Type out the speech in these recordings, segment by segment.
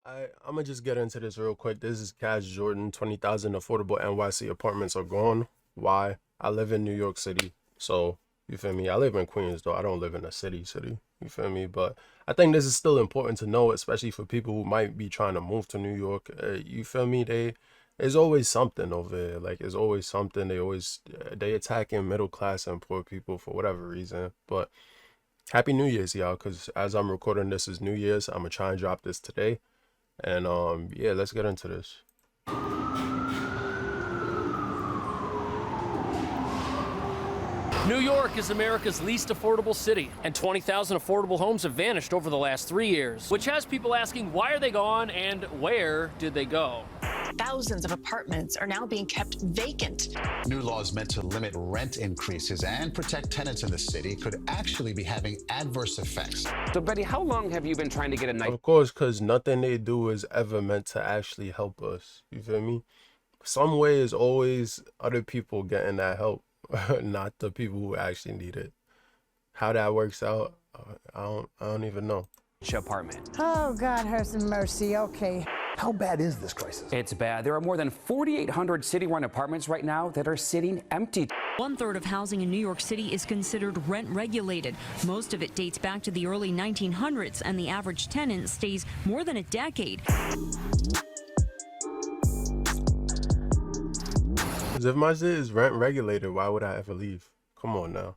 I'm gonna just get into this real quick. This is Cash Jordan. 20,000 affordable NYC apartments are gone. Why? I live in New York City, so you feel me? I live in Queens though. I don't live in a city. You feel me? But I think this is still important to know, especially for people who might be trying to move to New York. You feel me? There's always something over there. Like, there's always something. They attacking middle class and poor people for whatever reason. But Happy New Year's, y'all. Cause as I'm recording this is New Year's. I'm gonna try and drop this today. And yeah, let's get into this. New York is America's least affordable city, and 20,000 affordable homes have vanished over the last 3 years, which has people asking why are they gone and where did they go? Thousands of apartments are now being kept vacant. New laws meant to limit rent increases and protect tenants in the city could actually be having adverse effects. So, Betty, how long have you been trying to get a nice... Of course, because nothing they do is ever meant to actually help us. You feel me? Some way is always other people getting that help, not the people who actually need it. How that works out, I don't even know. Apartment. Oh, God, have some mercy. Okay. How bad is this crisis? It's bad. There are more than 4,800 city-run apartments right now that are sitting empty. 1/3 of housing in New York City is considered rent regulated. Most of it dates back to the early 1900s, and the average tenant stays more than a decade. If my shit is rent regulated, why would I ever leave? Come on now.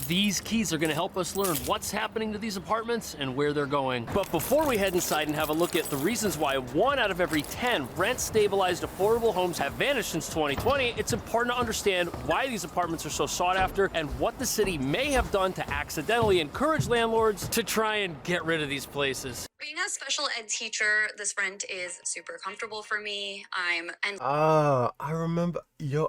These keys are going to help us learn what's happening to these apartments and where they're going. But before we head inside and have a look at the reasons why 1 out of every 10 rent-stabilized affordable homes have vanished since 2020, it's important to understand why these apartments are so sought after and what the city may have done to accidentally encourage landlords to try and get rid of these places. Being a special ed teacher, this rent is super comfortable for me. I remember,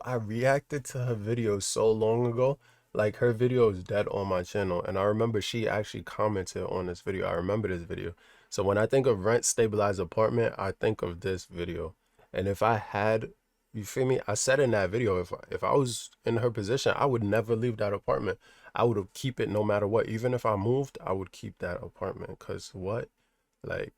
I reacted to her video so long ago. Like, her video is dead on my channel, and I remember she actually commented on this video. I remember this video. So when I think of rent stabilized apartment, I think of this video. And if I had, you feel me? I said in that video, if I was in her position, I would never leave that apartment. I would keep it no matter what. Even if I moved, I would keep that apartment. Cause what? Like,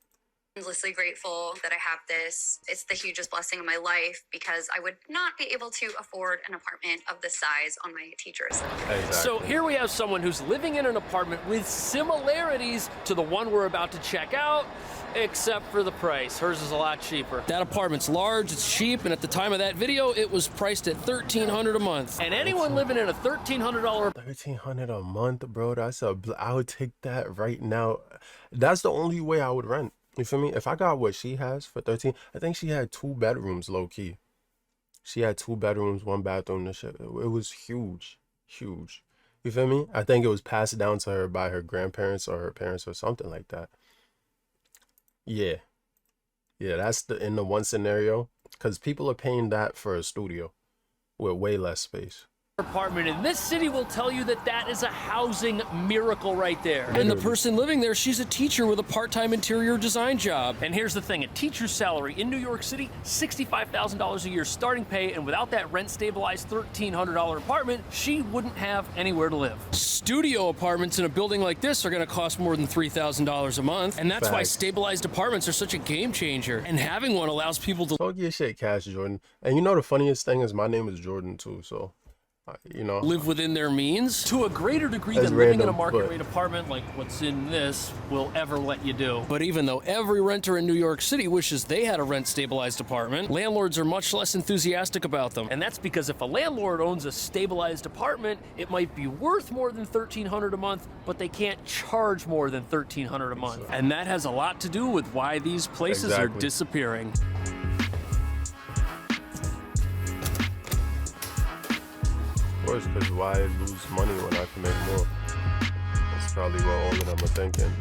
endlessly grateful that I have this. It's the hugest blessing of my life because I would not be able to afford an apartment of this size on my teacher's. Exactly. So here we have someone who's living in an apartment with similarities to the one we're about to check out, except for the price. Hers is a lot cheaper. That apartment's large, it's cheap, and at the time of that video, it was priced at $1,300 a month. And anyone living in a $1,300 $1,300 a month, bro. I would take that right now. That's the only way I would rent. You feel me? If I got what she has for 13, I think she had 2 bedrooms, low key. She had 2 bedrooms, 1 bathroom. This shit, it was huge, huge. You feel me? I think it was passed down to her by her grandparents or her parents or something like that. Yeah, that's in the one scenario, because people are paying that for a studio with way less space. apartment in this city will tell you that that is a housing miracle right there. And the person living there, she's a teacher with a part-time interior design job. And here's the thing, a teacher's salary in New York City, $65,000 a year starting pay, and without that rent-stabilized $1,300 apartment, she wouldn't have anywhere to live. Studio apartments in a building like this are gonna cost more than $3,000 a month, and that's why stabilized apartments are such a game changer. And having one allows people to talk your shit, Cash Jordan. And you know the funniest thing is my name is Jordan too, so you know, live within their means to a greater degree than living in a market rate apartment like what's in this will ever let you do. But even though every renter in New York City wishes they had a rent stabilized apartment, landlords are much less enthusiastic about them. And that's because if a landlord owns a stabilized apartment, it might be worth more than $1,300 a month, but they can't charge more than $1,300 a month. And that has a lot to do with why these places are disappearing. Of course, because why lose money when I can make more? That's probably what all of them are thinking.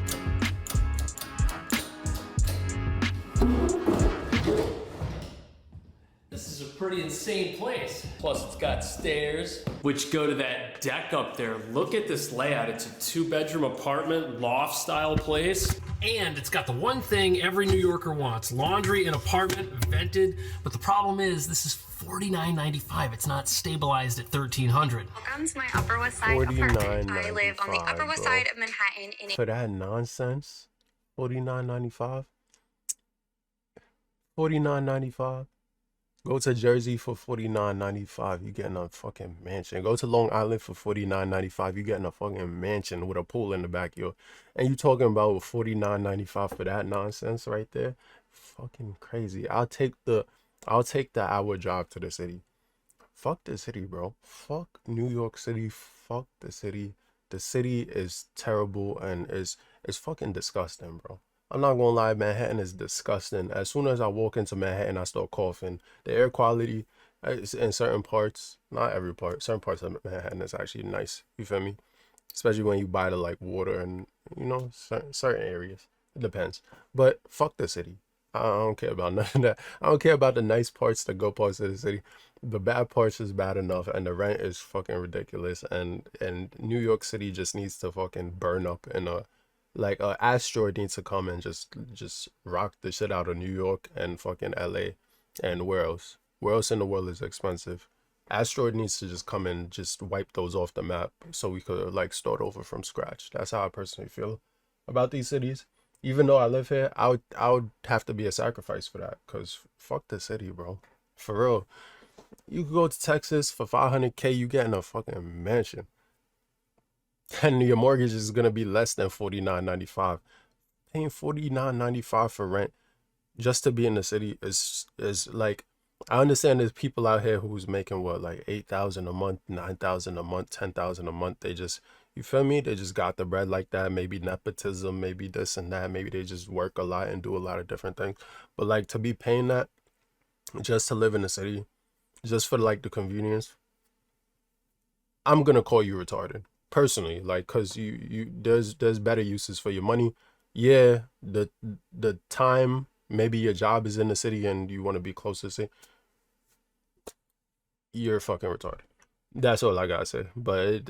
This is a pretty pretty insane place. Plus, it's got stairs, which go to that deck up there. Look at this layout. It's a 2-bedroom apartment, loft-style place. And it's got the one thing every New Yorker wants: laundry, an apartment, vented. But the problem is, this is $49.95. It's not stabilized at $1,300. Welcome to my Upper West Side apartment. I live on the Upper West Side of Manhattan in For that nonsense, $49.95. $49.95. Go to Jersey for $49.95. You getting a fucking mansion. Go to Long Island for $49.95. You getting a fucking mansion with a pool in the backyard. And you talking about $49.95 for that nonsense right there? Fucking crazy. I'll take the hour drive to the city. Fuck the city, bro. Fuck New York City. Fuck the city. The city is terrible and it's fucking disgusting, bro. I'm not gonna lie, Manhattan is disgusting. As soon as I walk into Manhattan, I start coughing. The air quality is in certain parts, not every part, certain parts of Manhattan is actually nice. You feel me? Especially when you buy the like water and certain areas. It depends. But fuck the city. I don't care about none of that. I don't care about the nice parts, the good parts of the city. The bad parts is bad enough, and the rent is fucking ridiculous. And New York City just needs to fucking burn up in a asteroid needs to come and just rock the shit out of New York and fucking LA and where else? Where else in the world is expensive? Asteroid needs to just come and just wipe those off the map so we could like start over from scratch. That's how I personally feel about these cities. Even though I live here, I would have to be a sacrifice for that, because fuck the city, bro. For real. You could go to Texas for $500K, you get in a fucking mansion. And your mortgage is gonna be less than $49.95. Paying $49.95 for rent just to be in the city is like, I understand there's people out here who's making what, like $8,000 a month, $9,000 a month, $10,000 a month. They just, you feel me? They just got the bread like that. Maybe nepotism, maybe this and that. Maybe they just work a lot and do a lot of different things. But like, to be paying that just to live in the city, just for like the convenience, I'm gonna call you retarded. Personally, like, cause there's better uses for your money. Yeah, the time, maybe your job is in the city and you want to be close to the city. You're fucking retarded. That's all I gotta say. But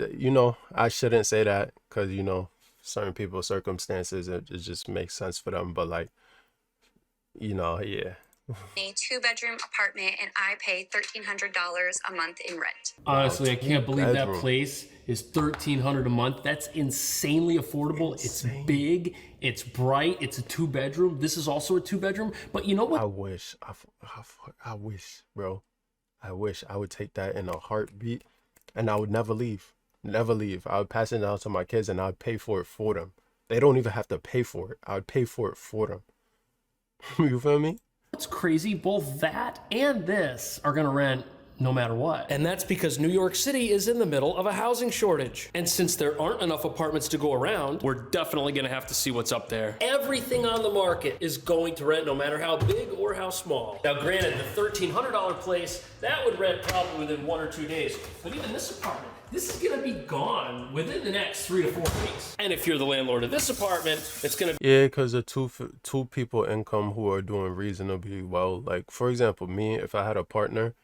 I shouldn't say that, cause certain people's circumstances, it just makes sense for them. But like, yeah. a 2-bedroom apartment, and I pay $1,300 a month in rent. Honestly, I can't believe that Bedroom. place is $1,300 a month. That's insanely affordable. Insane. It's big, it's bright, it's a 2-bedroom. This is also a 2-bedroom. But you know what? I wish, bro. I wish I would take that in a heartbeat, and I would never leave. Never leave. I would pass it down to my kids, and I would pay for it for them. They don't even have to pay for it. I would pay for it for them. You feel me? It's crazy. Both that and this are going to rent no matter what. And that's because New York City is in the middle of a housing shortage. And since there aren't enough apartments to go around, we're definitely going to have to see what's up there. Everything on the market is going to rent, no matter how big or how small. Now, granted, the $1,300 place, that would rent probably within 1 or 2 days. But even this apartment, this is gonna be gone within the next 3 to 4 weeks. And if you're the landlord of this apartment, it's gonna be— Yeah, because the two people income who are doing reasonably well. Like, for example, me, if I had a partner,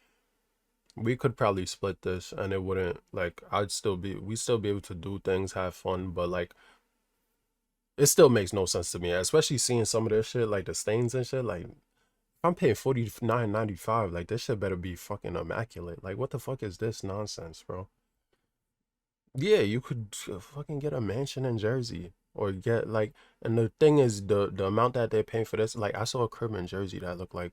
we could probably split this and it wouldn't, like, we'd still be able to do things, have fun, but like, it still makes no sense to me, especially seeing some of this shit, like the stains and shit. Like, if I'm paying $49.95, like, this shit better be fucking immaculate. Like, what the fuck is this nonsense, bro? Yeah, you could fucking get a mansion in Jersey, or get like, and the thing is, the amount that they're paying for this, like, I saw a crib in Jersey that looked like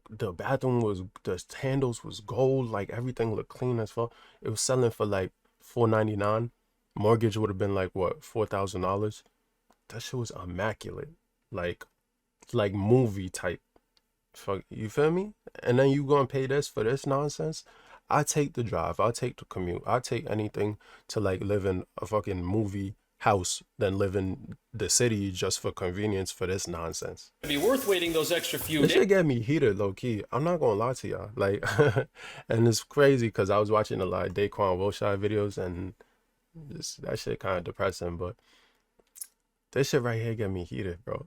the bathroom was, the handles was gold, like everything looked clean as fuck. It was selling for like $499. Mortgage would have been like what, $4,000. That shit was immaculate, like movie type. Fuck, you feel me? And then you gonna pay this for this nonsense? I take the drive, I'll take the commute, I'll take anything to like live in a fucking movie house than live in the city just for convenience for this nonsense. It'd be worth waiting those extra few This days. shit get me heated, low key. I'm not gonna lie to y'all. Like, and it's crazy because I was watching a lot of Daquan Wilshire videos, and that shit kind of depressing. But this shit right here get me heated, bro.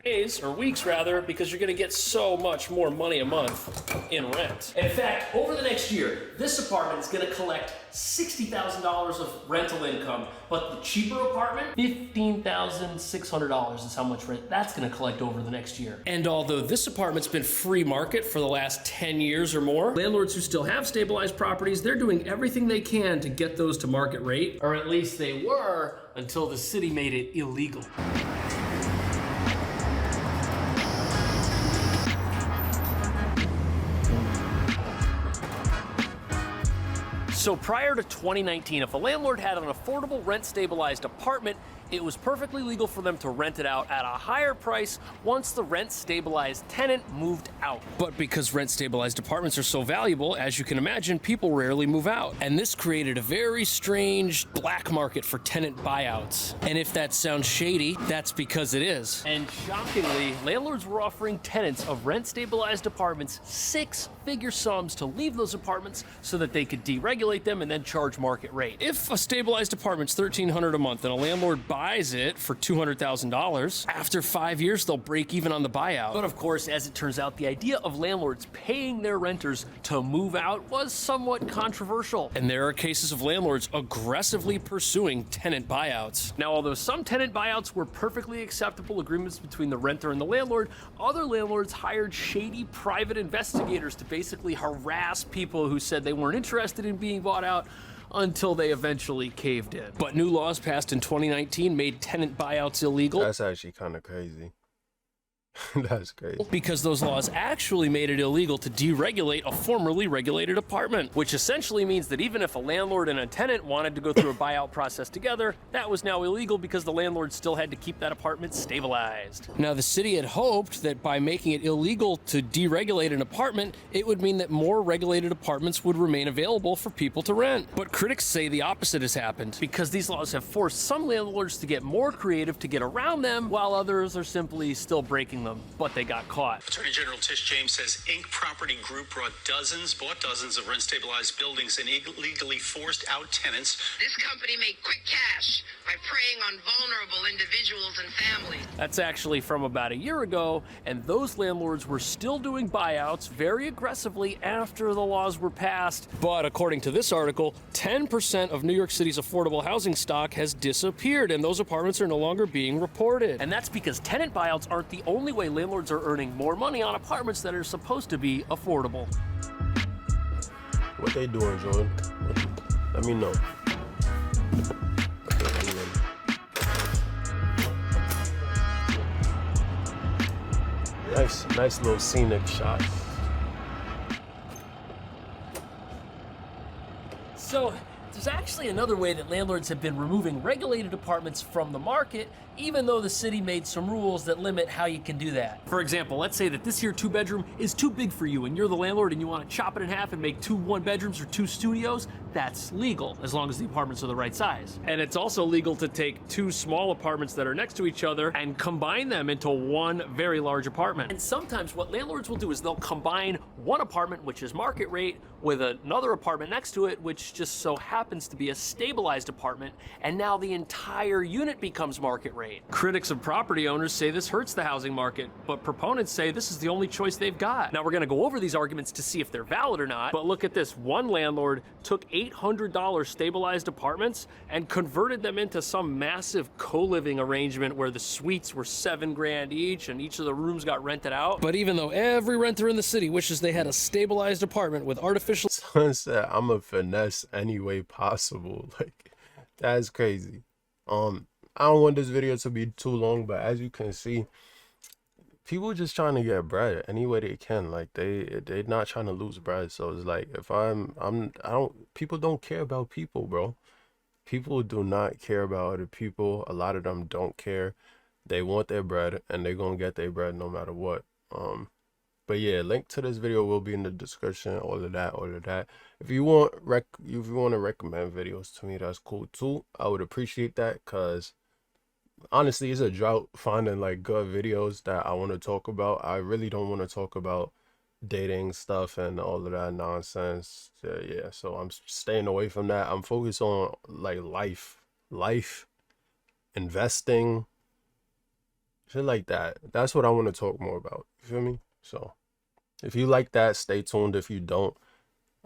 days, or weeks rather, because you're going to get so much more money a month in rent. In fact, over the next year, this apartment is going to collect $60,000 of rental income, but the cheaper apartment, $15,600 is how much rent that's going to collect over the next year. And although this apartment's been free market for the last 10 years or more, landlords who still have stabilized properties, they're doing everything they can to get those to market rate, or at least they were until the city made it illegal. So prior to 2019, if a landlord had an affordable rent-stabilized apartment, it was perfectly legal for them to rent it out at a higher price once the rent-stabilized tenant moved out. But because rent-stabilized apartments are so valuable, as you can imagine, people rarely move out. And this created a very strange black market for tenant buyouts. And if that sounds shady, that's because it is. And shockingly, landlords were offering tenants of rent-stabilized apartments six-figure sums to leave those apartments so that they could deregulate them and then charge market rate. If a stabilized apartment's $1,300 a month and a landlord buys it for $200,000, after 5 years they'll break even on the buyout. But of course, as it turns out, the idea of landlords paying their renters to move out was somewhat controversial. And there are cases of landlords aggressively pursuing tenant buyouts. Now, although some tenant buyouts were perfectly acceptable agreements between the renter and the landlord, other landlords hired shady private investigators to basically harass people who said they weren't interested in being bought out until they eventually caved in. But new laws passed in 2019 made tenant buyouts illegal. That's actually kind of crazy. That's crazy. Because those laws actually made it illegal to deregulate a formerly regulated apartment, which essentially means that even if a landlord and a tenant wanted to go through a buyout process together, that was now illegal because the landlord still had to keep that apartment stabilized. Now, the city had hoped that by making it illegal to deregulate an apartment, it would mean that more regulated apartments would remain available for people to rent. But critics say the opposite has happened because these laws have forced some landlords to get more creative to get around them, while others are simply still breaking them, but they got caught. Attorney General Tish James says Inc. Property Group bought dozens of rent-stabilized buildings and illegally forced out tenants. This company made quick cash by preying on vulnerable individuals and families. That's actually from about a year ago, and those landlords were still doing buyouts very aggressively after the laws were passed. But according to this article, 10% of New York City's affordable housing stock has disappeared, and those apartments are no longer being reported. And that's because tenant buyouts aren't the only way landlords are earning more money on apartments that are supposed to be affordable. What they doing, Jordan? Let me know. Nice little scenic shot. So, there's actually another way that landlords have been removing regulated apartments from the market, even though the city made some rules that limit how you can do that. For example, let's say that this here 2-bedroom is too big for you and you're the landlord and you want to chop it in half and make 2 1-bedrooms or 2 studios. That's legal, as long as the apartments are the right size. And it's also legal to take 2 small apartments that are next to each other and combine them into one very large apartment. And sometimes what landlords will do is they'll combine one apartment, which is market rate, with another apartment next to it, which just so happens to be a stabilized apartment, and now the entire unit becomes market rate. Critics of property owners say this hurts the housing market, but proponents say this is the only choice they've got. Now, we're gonna go over these arguments to see if they're valid or not, but look at this. One landlord took $800 stabilized apartments and converted them into some massive co-living arrangement where the suites were $7 grand each and each of the rooms got rented out. But even though every renter in the city wishes they had a stabilized apartment with artificial... Someone said, I'm a finesse any way possible. Like, that's crazy. I don't want this video to be too long, but as you can see, people just trying to get bread any way they can. Like, they're not trying to lose bread. So it's like, if I don't, people don't care about people, bro. People do not care about other people. A lot of them don't care. They want their bread and they're gonna get their bread no matter what. But yeah, link to this video will be in the description. All of that. If you want to recommend videos to me, that's cool too. I would appreciate that, because honestly, it's a drought finding like good videos that I want to talk about. I really don't want to talk about dating stuff and all of that nonsense. Yeah, so I'm staying away from that. I'm focused on like life, investing, Shit like that. That's what I want to talk more about. You feel me? So if you like that, stay tuned. If you don't,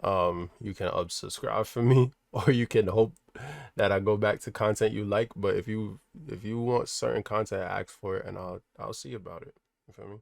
you can unsubscribe for me, or you can hope that I go back to content you like. But if you want certain content, ask for it, and I'll see about it. You feel me?